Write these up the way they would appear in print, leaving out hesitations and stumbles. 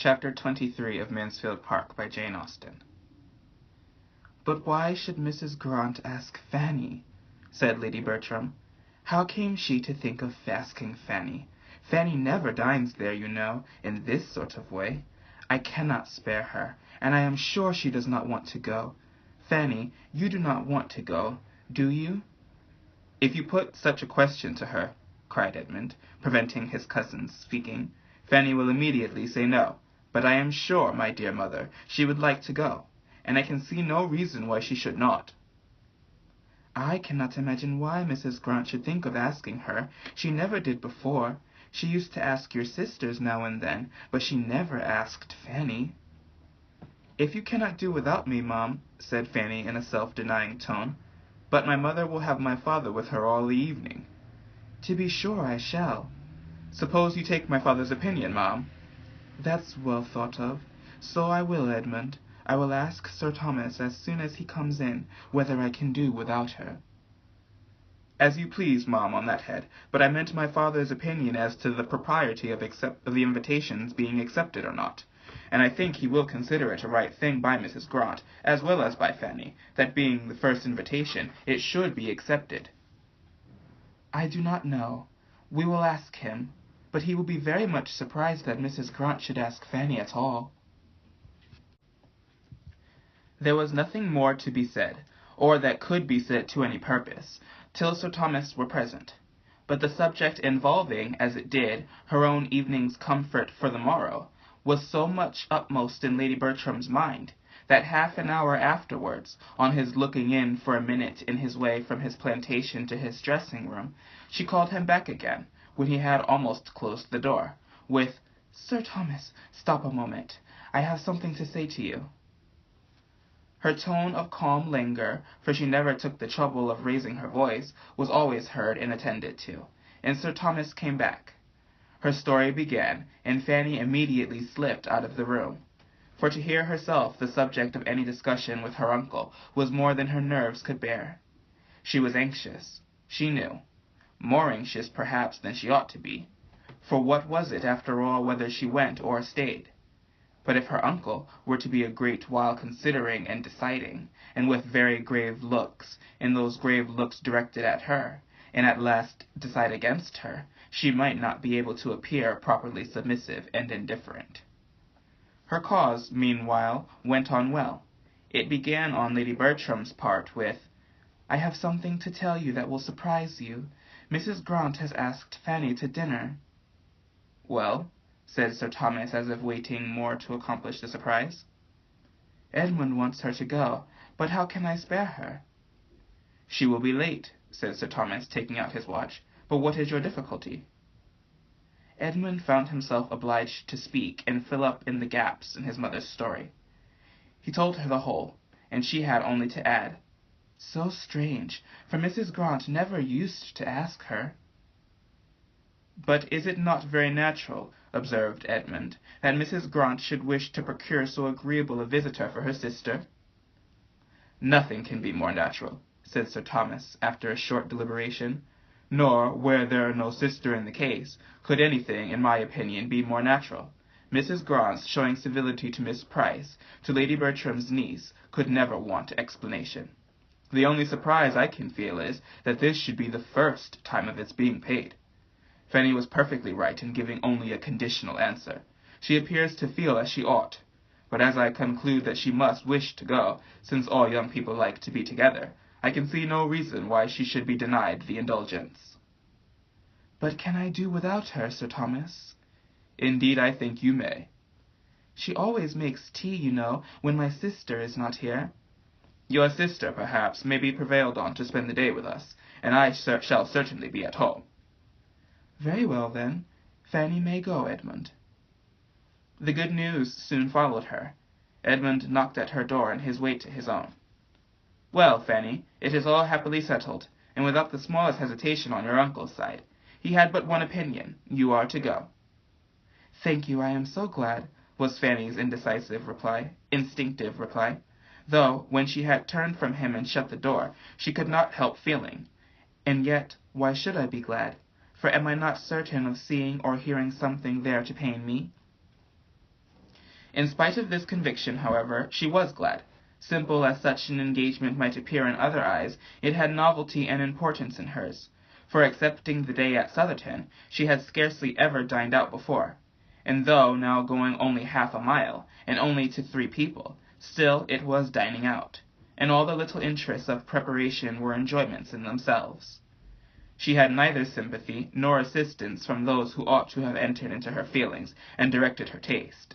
Chapter 23 of Mansfield Park by Jane Austen. "But why should Mrs. Grant ask Fanny?" said Lady Bertram. "How came she to think of asking Fanny? Fanny never dines there, you know, in this sort of way. I cannot spare her, and I am sure she does not want to go. Fanny, you do not want to go, do you?" "If you put such a question to her," cried Edmund, preventing his cousin's speaking, "Fanny will immediately say no. But I am sure, my dear mother, she would like to go, and I can see no reason why she should not." "I cannot imagine why Mrs. Grant should think of asking her. She never did before. She used to ask your sisters now and then, but she never asked Fanny." "If you cannot do without me, Mom," said Fanny in a self-denying tone, "but my mother will have my father with her all the evening." "To be sure I shall." "Suppose you take my father's opinion, Mom?" "That's well thought of. So I will, Edmund. I will ask Sir Thomas as soon as he comes in whether I can do without her." "As you please, Mom, on that head, but I meant my father's opinion as to the propriety of the invitations being accepted or not. And I think he will consider it a right thing by Mrs. Grant, as well as by Fanny, that being the first invitation, it should be accepted." "I do not know. We will ask him. But he will be very much surprised that Mrs. Grant should ask Fanny at all." There was nothing more to be said, or that could be said to any purpose, till Sir Thomas were present. But the subject involving, as it did, her own evening's comfort for the morrow, was so much upmost in Lady Bertram's mind, that half an hour afterwards, on his looking in for a minute in his way from his plantation to his dressing-room, she called him back again, when he had almost closed the door, with, "Sir Thomas, stop a moment. I have something to say to you." Her tone of calm languor, for she never took the trouble of raising her voice, was always heard and attended to, and Sir Thomas came back. Her story began, and Fanny immediately slipped out of the room, for to hear herself the subject of any discussion with her uncle was more than her nerves could bear. She was anxious, she knew, more anxious perhaps than she ought to be, for what was it after all whether she went or stayed? But if her uncle were to be a great while considering and deciding, and with very grave looks, and those grave looks directed at her, and at last decide against her, she might not be able to appear properly submissive and indifferent. Her cause, meanwhile, went on well. It began on Lady Bertram's part with, "I have something to tell you that will surprise you. Mrs. Grant has asked Fanny to dinner." "Well?" said Sir Thomas, as if waiting more to accomplish the surprise. "Edmund wants her to go, but how can I spare her?" "She will be late," said Sir Thomas, taking out his watch. "But what is your difficulty?" Edmund found himself obliged to speak and fill up in the gaps in his mother's story. He told her the whole, and she had only to add, "So strange, for Mrs. Grant never used to ask her." "But is it not very natural," observed Edmund, "that Mrs. Grant should wish to procure so agreeable a visitor for her sister?" "Nothing can be more natural," said Sir Thomas, after a short deliberation, "nor, where there are no sister in the case, could anything, in my opinion, be more natural. Mrs. Grant's showing civility to Miss Price, to Lady Bertram's niece, could never want explanation. The only surprise I can feel is, that this should be the first time of its being paid. Fanny was perfectly right in giving only a conditional answer. She appears to feel as she ought. But as I conclude that she must wish to go, since all young people like to be together, I can see no reason why she should be denied the indulgence." "But can I do without her, Sir Thomas?" "Indeed, I think you may." "She always makes tea, you know, when my sister is not here." "Your sister, perhaps, may be prevailed on to spend the day with us, and I shall certainly be at home." "Very well, then. Fanny may go, Edmund." The good news soon followed her. Edmund knocked at her door on his way to his own. "Well, Fanny, it is all happily settled, and without the smallest hesitation on your uncle's side. He had but one opinion. You are to go." "Thank you, I am so glad," was Fanny's instinctive reply, though, when she had turned from him and shut the door, she could not help feeling, "And yet, why should I be glad? For am I not certain of seeing or hearing something there to pain me?" In spite of this conviction, however, she was glad. Simple as such an engagement might appear in other eyes, it had novelty and importance in hers. For excepting the day at Sotherton, she had scarcely ever dined out before. And though now going only half a mile, and only to 3 people, still it was dining out, and all the little interests of preparation were enjoyments in themselves. She had neither sympathy nor assistance from those who ought to have entered into her feelings and directed her taste.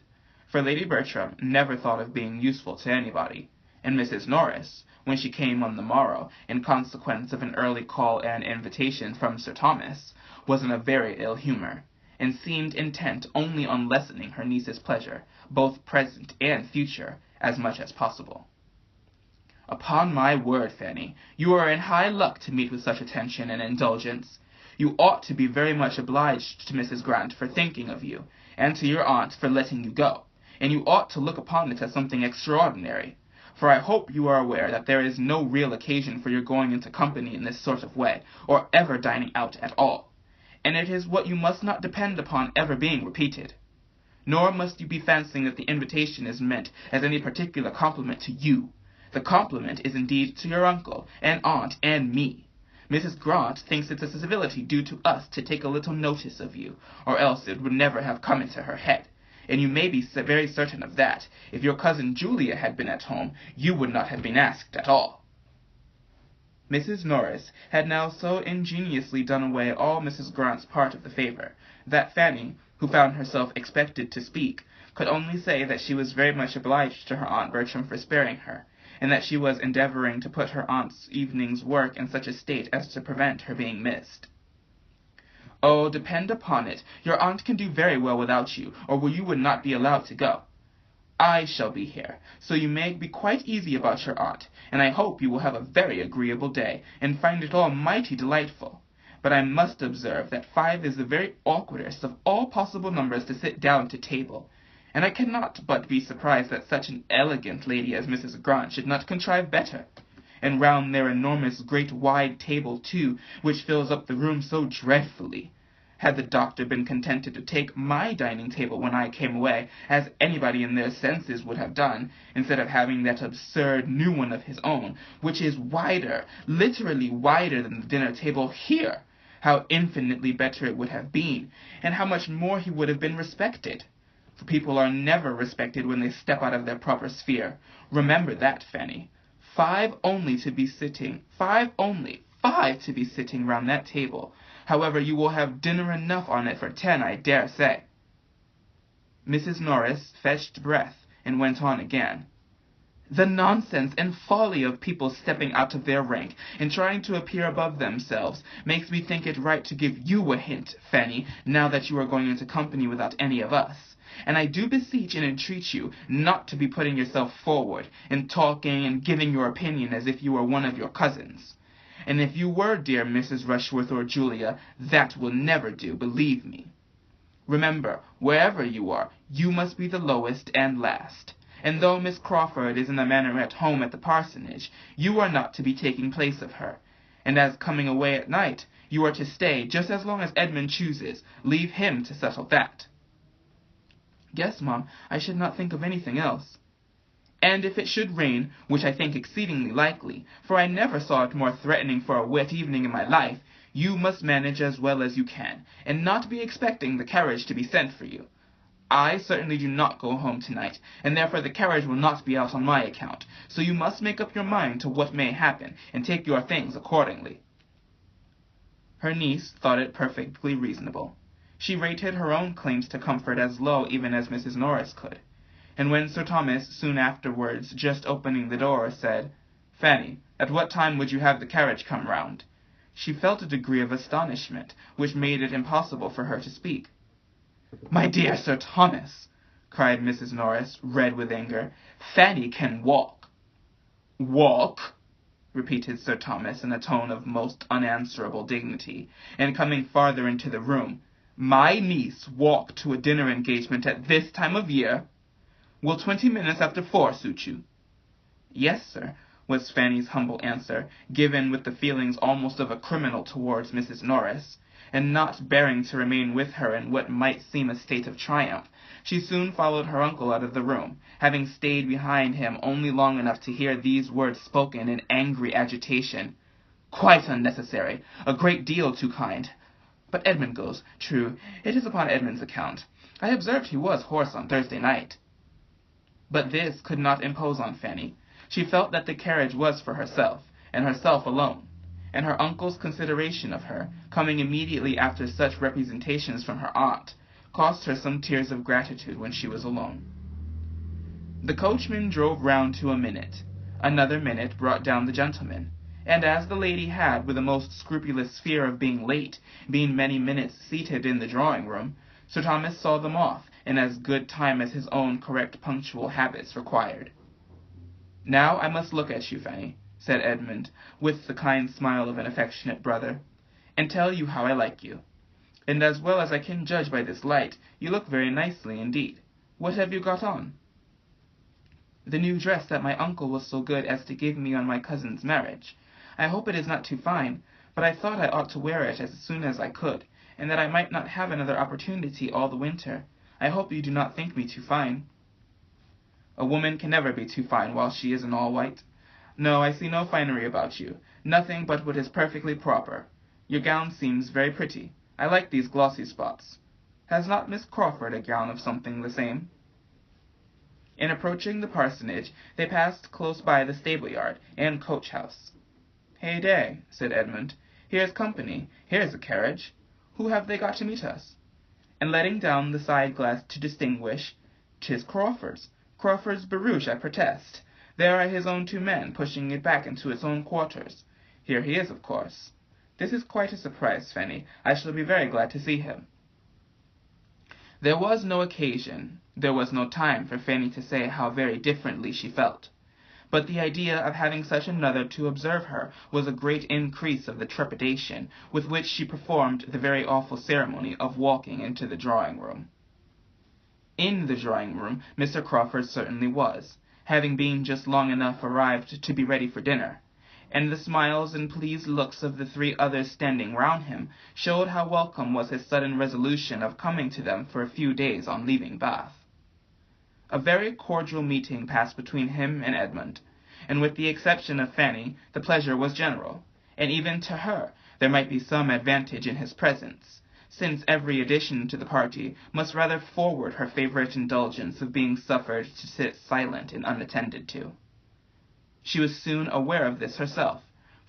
For Lady Bertram never thought of being useful to anybody, and Mrs. Norris, when she came on the morrow, in consequence of an early call and invitation from Sir Thomas, was in a very ill humour, and seemed intent only on lessening her niece's pleasure, both present and future, as much as possible. Upon my word, Fanny, you are in high luck to meet with such attention and indulgence. You ought to be very much obliged to Mrs. Grant for thinking of you, and to your aunt for letting you go, and you ought to look upon it as something extraordinary, for I hope you are aware that there is no real occasion for your going into company in this sort of way, or ever dining out at all, and it is what you must not depend upon ever being repeated. Nor must you be fancying that the invitation is meant as any particular compliment to you. The compliment is indeed to your uncle, and aunt, and me. Mrs. Grant thinks it a civility due to us to take a little notice of you, or else it would never have come into her head. And you may be very certain of that. If your cousin Julia had been at home, you would not have been asked at all. Mrs. Norris had now so ingeniously done away all Mrs. Grant's part of the favour, that Fanny, who found herself expected to speak, could only say that she was very much obliged to her Aunt Bertram for sparing her, and that she was endeavouring to put her aunt's evening's work in such a state as to prevent her being missed. Oh, depend upon it, your aunt can do very well without you, or you would not be allowed to go. I shall be here, so you may be quite easy about your aunt, and I hope you will have a very agreeable day, and find it all mighty delightful. But I must observe that 5 is the very awkwardest of all possible numbers to sit down to table, and I cannot but be surprised that such an elegant lady as Mrs. Grant should not contrive better. And round their enormous great wide table, too, which fills up the room so dreadfully. Had the doctor been contented to take my dining table when I came away, as anybody in their senses would have done, instead of having that absurd new one of his own, which is wider, literally wider than the dinner table here, how infinitely better it would have been, and how much more he would have been respected. For people are never respected when they step out of their proper sphere. Remember that, Fanny. 5 only to be sitting, 5 only, 5 to be sitting round that table. However, you will have dinner enough on it for 10, I dare say. Mrs. Norris fetched breath, and went on again. The nonsense and folly of people stepping out of their rank, and trying to appear above themselves, makes me think it right to give you a hint, Fanny, now that you are going into company without any of us. And I do beseech and entreat you not to be putting yourself forward, and talking and giving your opinion as if you were one of your cousins. And if you were dear Mrs. Rushworth or Julia, that will never do, believe me. Remember, wherever you are, you must be the lowest and last. And though Miss Crawford is in a manner at home at the parsonage, you are not to be taking place of her. And as coming away at night, you are to stay just as long as Edmund chooses. Leave him to settle that. Yes, Mum, I should not think of anything else. And if it should rain, which I think exceedingly likely, for I never saw it more threatening for a wet evening in my life, you must manage as well as you can, and not be expecting the carriage to be sent for you. I certainly do not go home tonight, and therefore the carriage will not be out on my account, so you must make up your mind to what may happen, and take your things accordingly. Her niece thought it perfectly reasonable. She rated her own claims to comfort as low even as Mrs. Norris could, and when Sir Thomas, soon afterwards, just opening the door, said, "Fanny, at what time would you have the carriage come round?" she felt a degree of astonishment, which made it impossible for her to speak. "My dear Sir Thomas," cried Mrs. Norris, red with anger, "Fanny can walk." "Walk?" repeated Sir Thomas in a tone of most unanswerable dignity, and coming farther into the room. "My niece walk to a dinner engagement at this time of year? Will 20 minutes after 4 suit you?" "Yes, sir," was Fanny's humble answer, given with the feelings almost of a criminal towards Mrs. Norris, and not bearing to remain with her in what might seem a state of triumph, she soon followed her uncle out of the room, having stayed behind him only long enough to hear these words spoken in angry agitation. "Quite unnecessary, a great deal too kind. But Edmund goes. True, it is upon Edmund's account. I observed he was hoarse on Thursday night." But this could not impose on Fanny. She felt that the carriage was for herself, and herself alone, and her uncle's consideration of her, coming immediately after such representations from her aunt, cost her some tears of gratitude when she was alone. The coachman drove round to a minute. Another minute brought down the gentleman, and as the lady had, with a most scrupulous fear of being late, been many minutes seated in the drawing-room, Sir Thomas saw them off in as good time as his own correct punctual habits required. "Now I must look at you, Fanny," said Edmund, with the kind smile of an affectionate brother, "and tell you how I like you. And as well as I can judge by this light, you look very nicely indeed. What have you got on?" "The new dress that my uncle was so good as to give me on my cousin's marriage. I hope it is not too fine, but I thought I ought to wear it as soon as I could, and that I might not have another opportunity all the winter. I hope you do not think me too fine." "A woman can never be too fine while she is in all white. No, I see no finery about you, nothing but what is perfectly proper. Your gown seems very pretty. I like these glossy spots. Has not Miss Crawford a gown of something the same?" In approaching the parsonage, they passed close by the stable-yard and coach-house. "Hey-day," said Edmund. "Here's company. Here's a carriage. Who have they got to meet us?" And letting down the side-glass to distinguish, "'Tis Crawford's. Crawford's barouche, I protest. There are his own two men, pushing it back into its own quarters. Here he is, of course. This is quite a surprise, Fanny. I shall be very glad to see him." There was no occasion, there was no time for Fanny to say how very differently she felt. But the idea of having such another to observe her was a great increase of the trepidation with which she performed the very awful ceremony of walking into the drawing-room. In the drawing-room Mr. Crawford certainly was, having been just long enough arrived to be ready for dinner, and the smiles and pleased looks of the three others standing round him showed how welcome was his sudden resolution of coming to them for a few days on leaving Bath. A very cordial meeting passed between him and Edmund, and with the exception of Fanny, the pleasure was general, and even to her there might be some advantage in his presence, since every addition to the party must rather forward her favourite indulgence of being suffered to sit silent and unattended to. She was soon aware of this herself,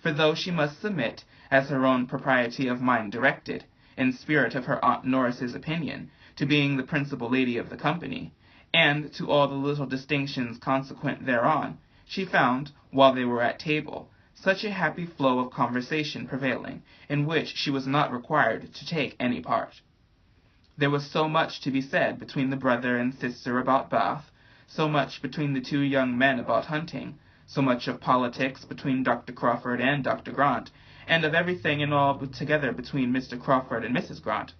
for though she must submit, as her own propriety of mind directed, in spirit of her Aunt Norris's opinion, to being the principal lady of the company, and to all the little distinctions consequent thereon, she found, while they were at table, such a happy flow of conversation prevailing, in which she was not required to take any part. There was so much to be said between the brother and sister about Bath, so much between the two young men about hunting, so much of politics between Dr. Crawford and Dr. Grant, and of everything and all together between Mr. Crawford and Mrs. Grant,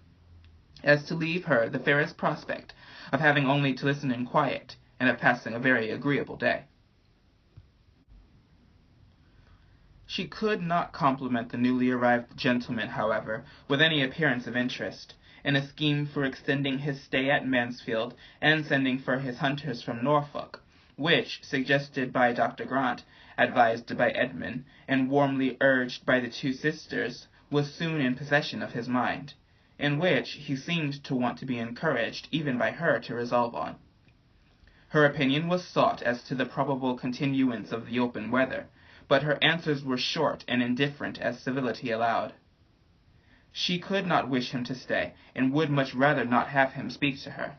as to leave her the fairest prospect of having only to listen in quiet, and of passing a very agreeable day. She could not compliment the newly arrived gentleman, however, with any appearance of interest, in a scheme for extending his stay at Mansfield and sending for his hunters from Norfolk, which, suggested by Dr. Grant, advised by Edmund, and warmly urged by the two sisters, was soon in possession of his mind, and which he seemed to want to be encouraged even by her to resolve on. Her opinion was sought as to the probable continuance of the open weather, but her answers were short and indifferent as civility allowed. She could not wish him to stay, and would much rather not have him speak to her.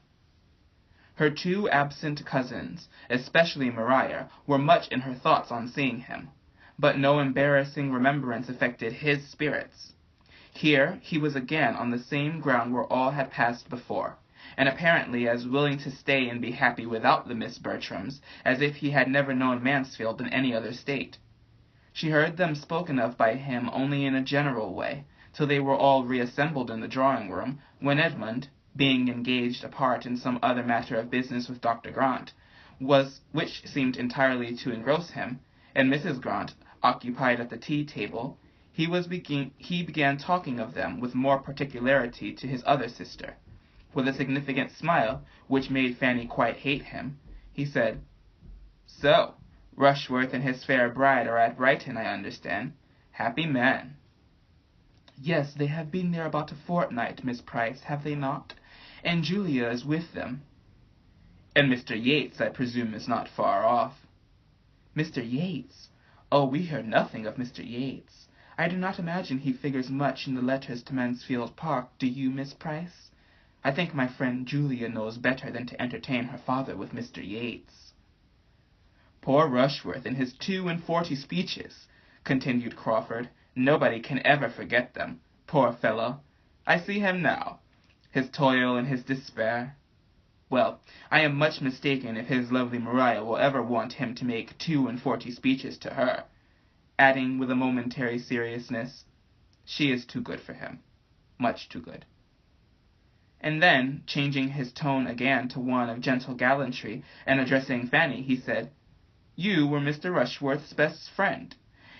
Her two absent cousins, especially Maria, were much in her thoughts on seeing him, but no embarrassing remembrance affected his spirits. Here he was again on the same ground where all had passed before, and apparently as willing to stay and be happy without the Miss Bertrams as if he had never known Mansfield in any other state. She heard them spoken of by him only in a general way, till they were all reassembled in the drawing-room, when Edmund, being engaged apart in some other matter of business with Dr. Grant, which seemed entirely to engross him, and Mrs. Grant, occupied at the tea-table, He began talking of them with more particularity to his other sister. With a significant smile, which made Fanny quite hate him, he said, "So, Rushworth and his fair bride are at Brighton, I understand. Happy man." "Yes, they have been there about a fortnight, Miss Price, have they not? And Julia is with them." "And Mr. Yates, I presume, is not far off." "Mr. Yates? Oh, we hear nothing of Mr. Yates. I do not imagine he figures much in the letters to Mansfield Park, do you, Miss Price? I think my friend Julia knows better than to entertain her father with Mr. Yates." "Poor Rushworth and his 42 speeches," continued Crawford. "Nobody can ever forget them. Poor fellow! I see him now. His toil and his despair. Well, I am much mistaken if his lovely Maria will ever want him to make 42 speeches to her," adding with a momentary seriousness, "she is too good for him, much too good." And then, changing his tone again to one of gentle gallantry, and addressing Fanny, he said, "You were Mr. Rushworth's best friend.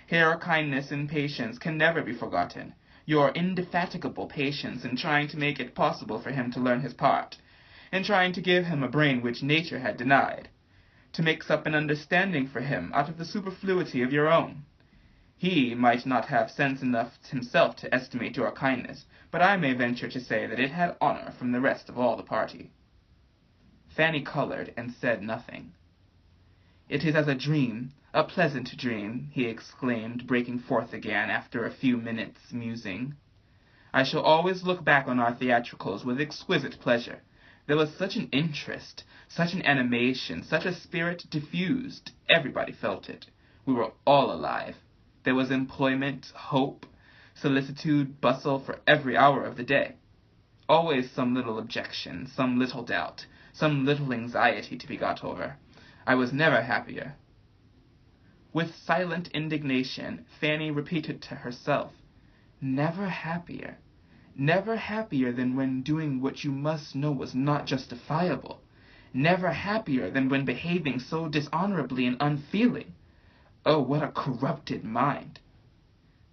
Your kindness and patience can never be forgotten. Your indefatigable patience in trying to make it possible for him to learn his part, in trying to give him a brain which nature had denied, to mix up an understanding for him out of the superfluity of your own. He might not have sense enough himself to estimate your kindness, but I may venture to say that it had honor from the rest of all the party." Fanny colored and said nothing. "It is as a dream, a pleasant dream," he exclaimed, breaking forth again after a few minutes' musing. "I shall always look back on our theatricals with exquisite pleasure. There was such an interest, such an animation, such a spirit diffused. Everybody felt it. We were all alive. There was employment, hope, solicitude, bustle for every hour of the day. Always some little objection, some little doubt, some little anxiety to be got over. I was never happier." With silent indignation, Fanny repeated to herself, "Never happier. Never happier than when doing what you must know was not justifiable. Never happier than when behaving so dishonorably and unfeeling. Oh, what a corrupted mind!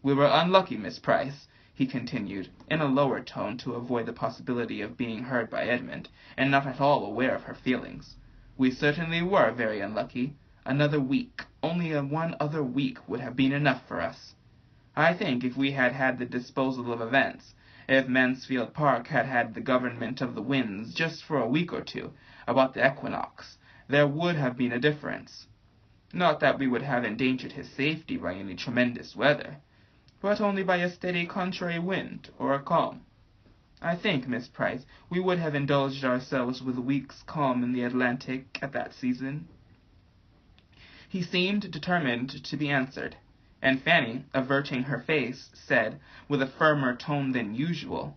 We were unlucky, Miss Price," he continued, in a lower tone to avoid the possibility of being heard by Edmund, and not at all aware of her feelings. "We certainly were very unlucky. Another week, only one other week, would have been enough for us. I think if we had had the disposal of events, if Mansfield Park had had the government of the winds just for a week or two, about the equinox, there would have been a difference. Not that we would have endangered his safety by any tremendous weather, but only by a steady contrary wind, or a calm. I think, Miss Price, we would have indulged ourselves with a week's calm in the Atlantic at that season." He seemed determined to be answered, and Fanny, averting her face, said, with a firmer tone than usual,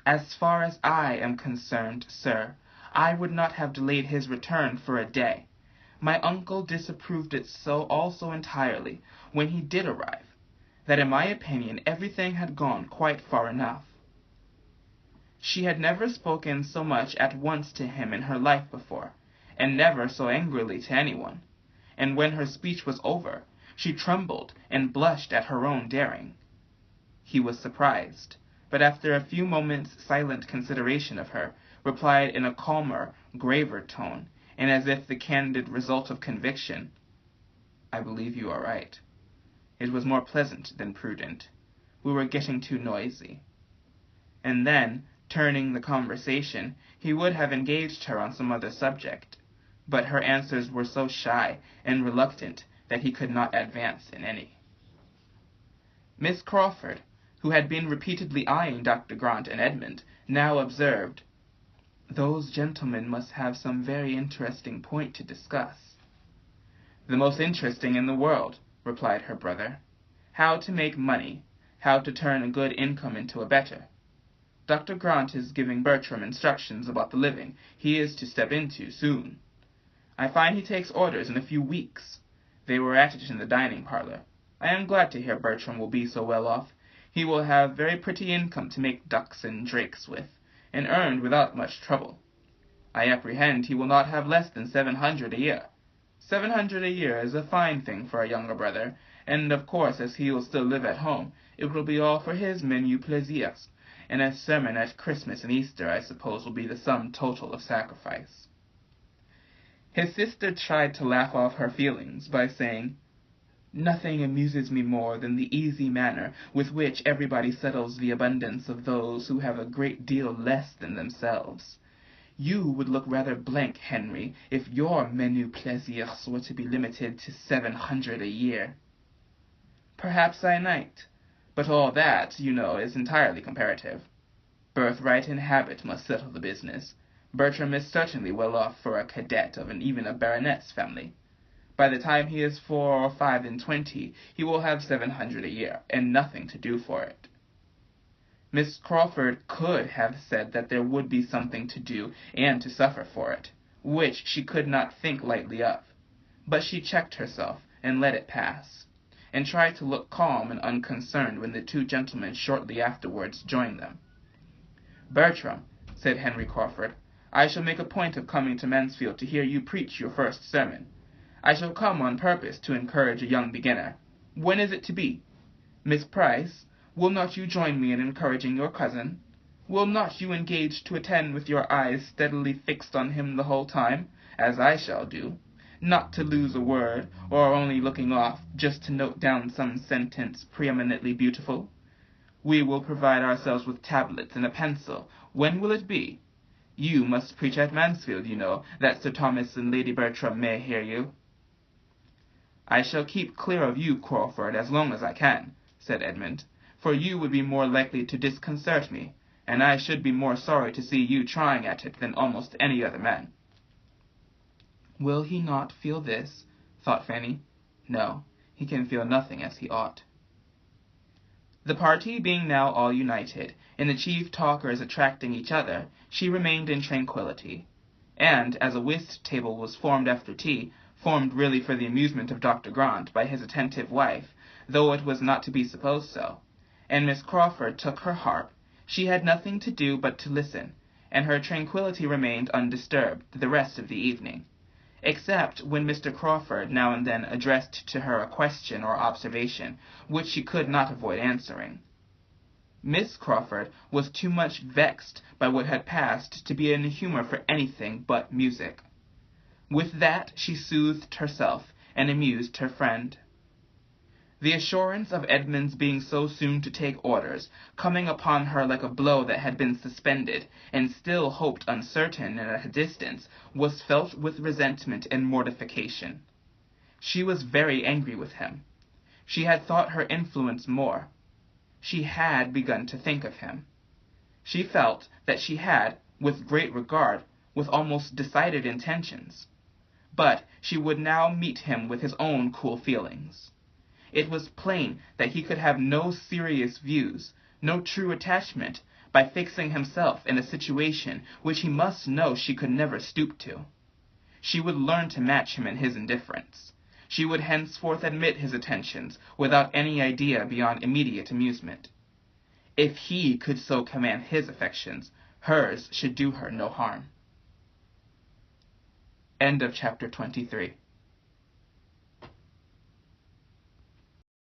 "As far as I am concerned, sir, I would not have delayed his return for a day. My uncle disapproved it so also entirely, when he did arrive, that in my opinion everything had gone quite far enough." She had never spoken so much at once to him in her life before, and never so angrily to anyone, and when her speech was over, she trembled and blushed at her own daring. He was surprised, but after a few moments' silent consideration of her, replied in a calmer, graver tone, and as if the candid result of conviction, "I believe you are right. It was more pleasant than prudent. We were getting too noisy." And then, turning the conversation, he would have engaged her on some other subject, but her answers were so shy and reluctant that he could not advance in any. Miss Crawford, who had been repeatedly eyeing Dr. Grant and Edmund, now observed, "Those gentlemen must have some very interesting point to discuss." "The most interesting in the world," replied her brother. "How to make money, how to turn a good income into a better. Dr. Grant is giving Bertram instructions about the living he is to step into soon. I find he takes orders in a few weeks. They were at it in the dining parlor. I am glad to hear Bertram will be so well off. He will have very pretty income to make ducks and drakes with, and earned without much trouble. I apprehend he will not have less than 700 a year. 700 a year is a fine thing for a younger brother, and of course, as he will still live at home, it will be all for his menu plaisirs, and a sermon at Christmas and Easter, I suppose, will be the sum total of sacrifice." His sister tried to laugh off her feelings by saying, "Nothing amuses me more than the easy manner with which everybody settles the abundance of those who have a great deal less than themselves. You would look rather blank, Henry, if your menu plaisirs were to be limited to 700 a year." "Perhaps I might, but all that, you know, is entirely comparative. Birthright and habit must settle the business. Bertram is certainly well off for a cadet of even a baronet's family. By the time he is 4 or 25, he will have 700 a year, and nothing to do for it." Miss Crawford could have said that there would be something to do and to suffer for it, which she could not think lightly of, but she checked herself and let it pass, and tried to look calm and unconcerned when the two gentlemen shortly afterwards joined them. "Bertram," said Henry Crawford, "I shall make a point of coming to Mansfield to hear you preach your first sermon. I shall come on purpose to encourage a young beginner. When is it to be? Miss Price, will not you join me in encouraging your cousin? Will not you engage to attend with your eyes steadily fixed on him the whole time, as I shall do, not to lose a word, or only looking off just to note down some sentence preeminently beautiful? We will provide ourselves with tablets and a pencil. When will it be? You must preach at Mansfield, you know, that Sir Thomas and Lady Bertram may hear you." "I shall keep clear of you, Crawford, as long as I can," said Edmund, "for you would be more likely to disconcert me, and I should be more sorry to see you trying at it than almost any other man." "Will he not feel this?" thought Fanny. "No, he can feel nothing as he ought." The party being now all united, and the chief talkers attracting each other, she remained in tranquillity, and, as a whist table was formed after tea, formed really for the amusement of Dr. Grant by his attentive wife, though it was not to be supposed so, and Miss Crawford took her harp, she had nothing to do but to listen, and her tranquillity remained undisturbed the rest of the evening, except when Mr. Crawford now and then addressed to her a question or observation which she could not avoid answering. Miss Crawford was too much vexed by what had passed to be in a humour for anything but music. With that she soothed herself and amused her friend. The assurance of Edmund's being so soon to take orders, coming upon her like a blow that had been suspended, and still hoped uncertain and at a distance, was felt with resentment and mortification. She was very angry with him. She had thought her influence more. She had begun to think of him. She felt that she had, with great regard, with almost decided intentions. But she would now meet him with his own cool feelings. It was plain that he could have no serious views, no true attachment, by fixing himself in a situation which he must know she could never stoop to. She would learn to match him in his indifference. She would henceforth admit his attentions without any idea beyond immediate amusement. If he could so command his affections, hers should do her no harm. End of chapter 23.